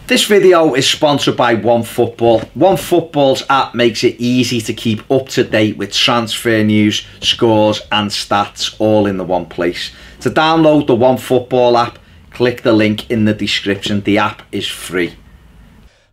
This video is sponsored by OneFootball. OneFootball's app makes it easy to keep up to date with transfer news, scores and stats all in the one place. To download the OneFootball app, click the link in the description. The app is free.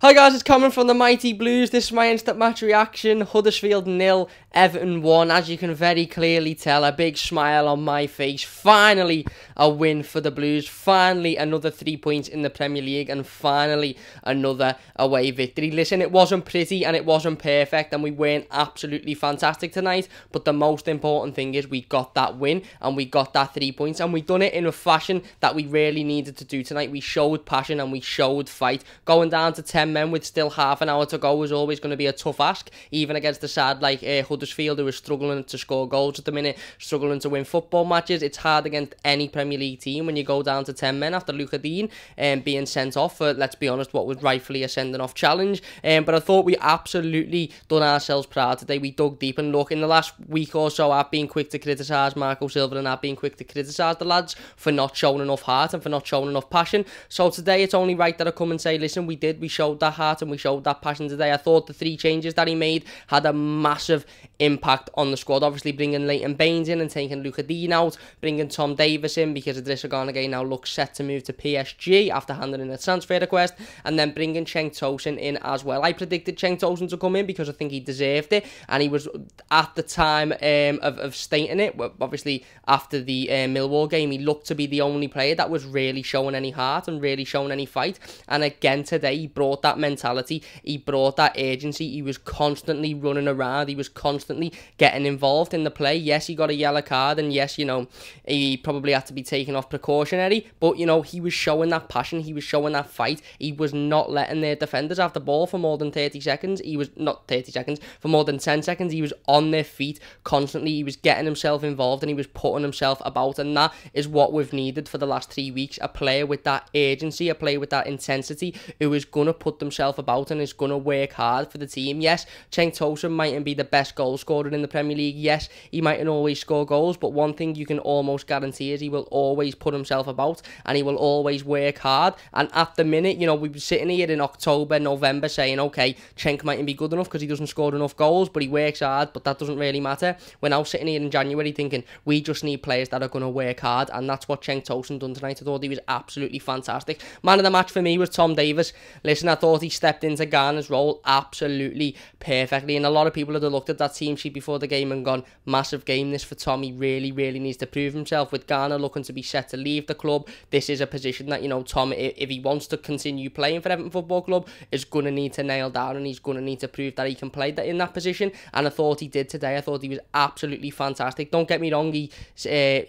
Hi guys, it's coming from the Mighty Blues. This is my instant match reaction. Huddersfield 0, Everton 1. As you can very clearly tell, a big smile on my face. Finally a win for the Blues. Finally another 3 points in the Premier League. And finally another away victory. Listen, it wasn't pretty and it wasn't perfect. And we weren't absolutely fantastic tonight. But the most important thing is we got that win. And we got that 3 points. And we done it in a fashion that we really needed to do tonight. We showed passion and we showed fight. Going down to 10 men with still half an hour to go was always going to be a tough ask, even against a side like Huddersfield, who is struggling to score goals at the minute, struggling to win football matches. It's hard against any Premier League team when you go down to 10 men after Luca Dean being sent off for, let's be honest, what was rightfully a sending off challenge. But I thought we absolutely done ourselves proud today. We dug deep, and look, in the last week or so I've been quick to criticise Marco Silva and I've been quick to criticise the lads for not showing enough heart and for not showing enough passion. So today it's only right that I come and say, listen, we showed that heart and we showed that passion today. I thought the 3 changes that he made had a massive impact on the squad. Obviously bringing Leighton Baines in and taking Luca Dean out, bringing Tom Davies in because Idrissa Gana Gueye now looks set to move to PSG after handing in a transfer request, and then bringing Cenk Tosun in as well. I predicted Cenk Tosun to come in because I think he deserved it, and he was at the time of stating it. Obviously after the Millwall game, he looked to be the only player that was really showing any heart and really showing any fight, and again today he brought that mentality, he brought that urgency. He was constantly running around, he was constantly getting involved in the play. Yes, he got a yellow card, and yes, you know, he probably had to be taken off precautionary, but you know, he was showing that passion, he was showing that fight. He was not letting their defenders have the ball for more than 30 seconds. He was not 30 seconds, for more than 10 seconds. He was on their feet constantly. He was getting himself involved and he was putting himself about, and that is what we've needed for the last 3 weeks. A player with that urgency, a player with that intensity, who is going to put themselves about and is going to work hard for the team. Yes, Cenk Tosun mightn't be the best goal scorer in the Premier League. Yes, he mightn't always score goals, but one thing you can almost guarantee is he will always put himself about and he will always work hard. And at the minute, you know, we were sitting here in October, November saying, okay, Cenk mightn't be good enough because he doesn't score enough goals, but he works hard, but that doesn't really matter. We're now sitting here in January thinking we just need players that are going to work hard, and that's what Cenk Tosun done tonight. I thought he was absolutely fantastic. Man of the match for me was Tom Davies. Listen, I thought he stepped into Ghana's role absolutely perfectly, and a lot of people had looked at that team sheet before the game and gone, massive game this for Tom. He really needs to prove himself. With Ghana looking to be set to leave the club, this is a position that, you know, Tom, if he wants to continue playing for Everton Football Club, is going to need to nail down, and he's going to need to prove that he can play that in that position, and I thought he did today. I thought he was absolutely fantastic. Don't get me wrong, he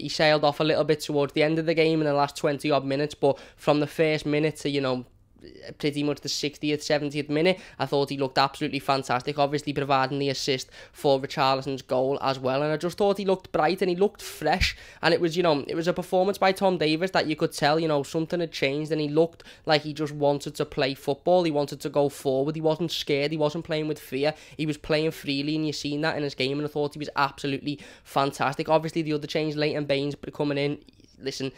sailed off a little bit towards the end of the game in the last 20 odd minutes, but from the first minute to, you know, pretty much the 60th, 70th minute, I thought he looked absolutely fantastic, obviously providing the assist for Richarlison's goal as well, and I just thought he looked bright and he looked fresh, and it was, you know, it was a performance by Tom Davies that you could tell, you know, something had changed, and he looked like he just wanted to play football. He wanted to go forward, he wasn't scared, he wasn't playing with fear, he was playing freely, and you've seen that in his game, and I thought he was absolutely fantastic. Obviously the other change, Leighton Baines coming in, listen,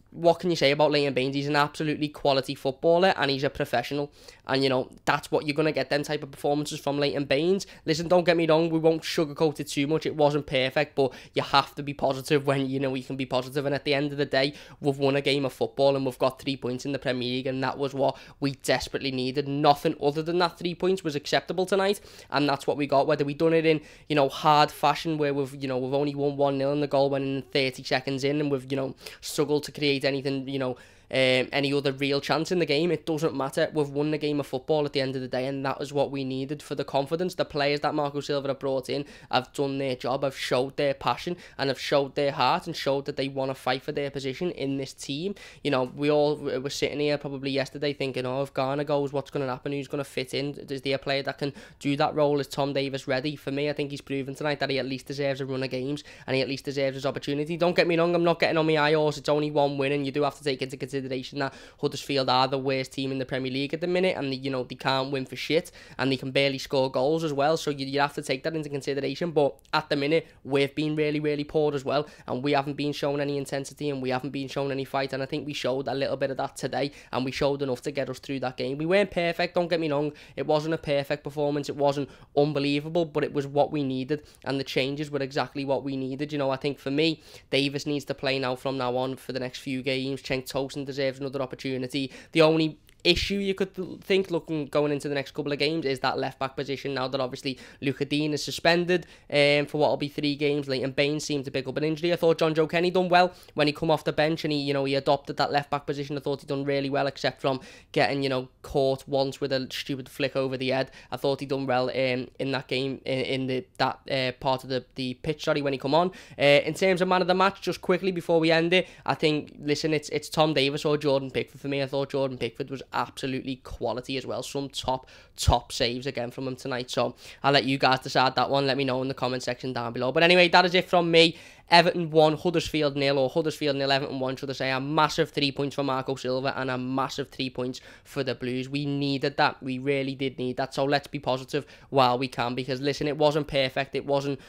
what can you say about Leighton Baines? He's an absolutely quality footballer and he's a professional, and you know, that's what you're going to get, them type of performances from Leighton Baines. Listen, don't get me wrong, we won't sugarcoat it too much, it wasn't perfect, but you have to be positive when, you know, you can be positive, and at the end of the day, we've won a game of football and we've got 3 points in the Premier League, and that was what we desperately needed. Nothing other than that 3 points was acceptable tonight, and that's what we got. Whether we done it in, you know, hard fashion where we've only won 1-0 and the goal went in 30 seconds in, and we've, you know, struggled to create anything, you know, any other real chance in the game, it doesn't matter. We've won the game of football at the end of the day, and that is what we needed for the confidence. The players that Marco Silva have brought in have done their job, have showed their passion and have showed their heart and showed that they want to fight for their position in this team. You know, we all were sitting here probably yesterday thinking, oh, if Ghana goes, what's going to happen? Who's going to fit in? Is there a player that can do that role? Is Tom Davies ready? For me, I think he's proven tonight that he at least deserves a run of games and he at least deserves his opportunity. Don't get me wrong, I'm not getting on my high horse. It's only one win, and you do have to take into consideration consideration that Huddersfield are the worst team in the Premier League at the minute, and you know, they can't win for shit, and they can barely score goals as well, so you have to take that into consideration. But at the minute, we've been really, really poor as well, and we haven't been shown any intensity, and we haven't been shown any fight, and I think we showed a little bit of that today, and we showed enough to get us through that game. We weren't perfect, don't get me wrong, it wasn't a perfect performance, it wasn't unbelievable, but it was what we needed, and the changes were exactly what we needed. You know, I think for me, Davis needs to play now from now on for the next few games. Cenk Tosun deserves another opportunity. The only issue you could think going into the next couple of games is that left back position, now that obviously Luca Dean is suspended for what will be 3 games. Leighton Baines seemed to pick up an injury. I thought John Joe Kenny done well when he come off the bench, and he adopted that left back position. I thought he done really well, except from getting caught once with a stupid flick over the head. I thought he done well in that game, in that part of the pitch, sorry, when he come on. In terms of man of the match, just quickly before we end it, I think, listen, it's Tom Davies or Jordan Pickford for me. I thought Jordan Pickford was absolutely quality as well. Some top saves again from him tonight. So I'll let you guys decide that one. Let me know in the comment section down below. But anyway, that is it from me. Everton 1, Huddersfield 0, or Huddersfield 0, Everton 1, should I say. A massive 3 points for Marco Silva and a massive 3 points for the Blues. We needed that. We really did need that. So let's be positive while we can, because listen, it wasn't perfect. It wasn't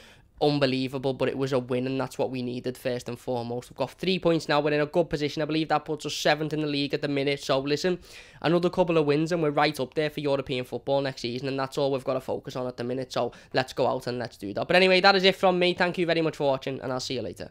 unbelievable, but it was a win, and that's what we needed first and foremost. We've got 3 points now. We're in a good position. I believe that puts us 7th in the league at the minute. So listen, another couple of wins and we're right up there for European football next season, and that's all we've got to focus on at the minute. So let's go out and let's do that. But anyway, that is it from me. Thank you very much for watching, and I'll see you later.